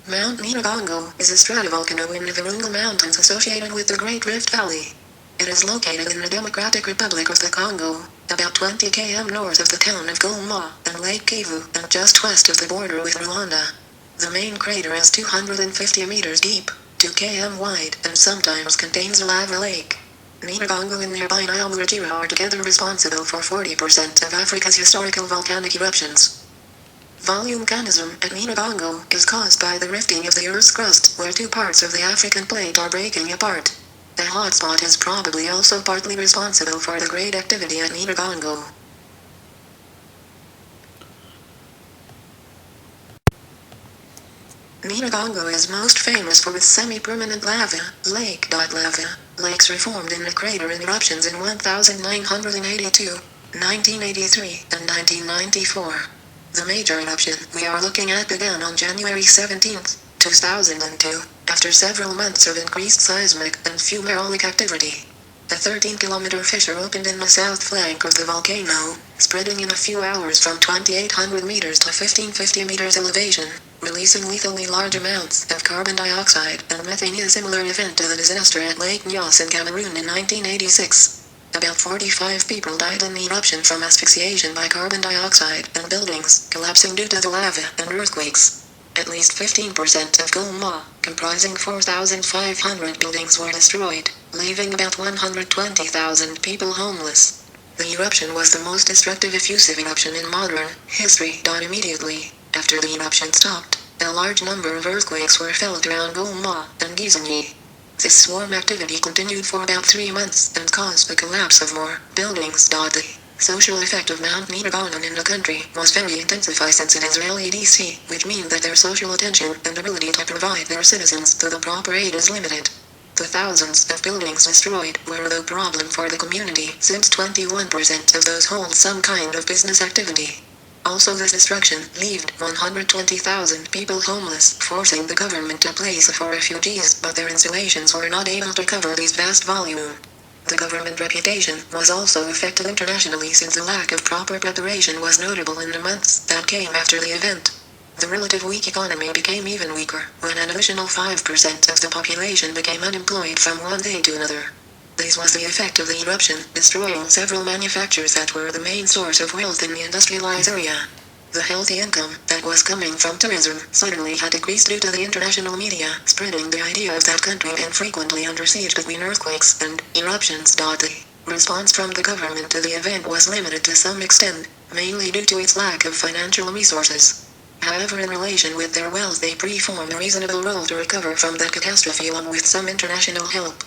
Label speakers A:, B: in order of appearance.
A: Mount Nyiragongo is a stratovolcano in the Virunga Mountains associated with the Great Rift Valley. It is located in the Democratic Republic of the Congo, about 20 km north of the town of Goma and Lake Kivu, and just west of the border with Rwanda. The main crater is 250 meters deep, 2 km wide, and sometimes contains a lava lake. Nyiragongo and nearby Nile Muragira are together responsible for 40% of Africa's historical volcanic eruptions. Volcanism at Nyiragongo is caused by the rifting of the Earth's crust, where two parts of the African plate are breaking apart. The hotspot is probably also partly responsible for the great activity at Nyiragongo. Nyiragongo is most famous for its semi-permanent lava, lake.lava. Lakes reformed in the crater in eruptions in 1982, 1983, and 1994. The major eruption we are looking at began on January 17, 2002, after several months of increased seismic and fumarolic activity. A 13-kilometer fissure opened in the south flank of the volcano, spreading in a few hours from 2,800 meters to 1,550 meters elevation, releasing lethally large amounts of carbon dioxide and methane in a similar event to the disaster at Lake Nyos in Cameroon in 1986. About 45 people died in the eruption from asphyxiation by carbon dioxide, and buildings collapsing due to the lava and earthquakes. At least 15% of Goma, comprising 4,500 buildings, were destroyed, leaving about 120,000 people homeless. The eruption was the most destructive effusive eruption in modern history. Immediately after the eruption stopped, a large number of earthquakes were felt around Goma and Gisenyi. This swarm activity continued for about 3 months and caused the collapse of more buildings. The social effect of Mount Nyiragongo in the country was very intensified since it is LEDC, which means that their social attention and ability to provide their citizens to the proper aid is limited. The thousands of buildings destroyed were the problem for the community, since 21% of those hold some kind of business activity. Also, this destruction left 120,000 people homeless, forcing the government to place for refugees, but their installations were not able to cover this vast volume. The government reputation was also affected internationally, since the lack of proper preparation was notable in the months that came after the event. The relative weak economy became even weaker when an additional 5% of the population became unemployed from one day to another. This was the effect of the eruption, destroying several manufacturers that were the main source of wealth in the industrialized area. The healthy income that was coming from tourism suddenly had decreased due to the international media spreading the idea of that country being frequently under siege between earthquakes and eruptions. The response from the government to the event was limited to some extent, mainly due to its lack of financial resources. However, in relation with their wealth, they performed a reasonable role to recover from the catastrophe along with some international help.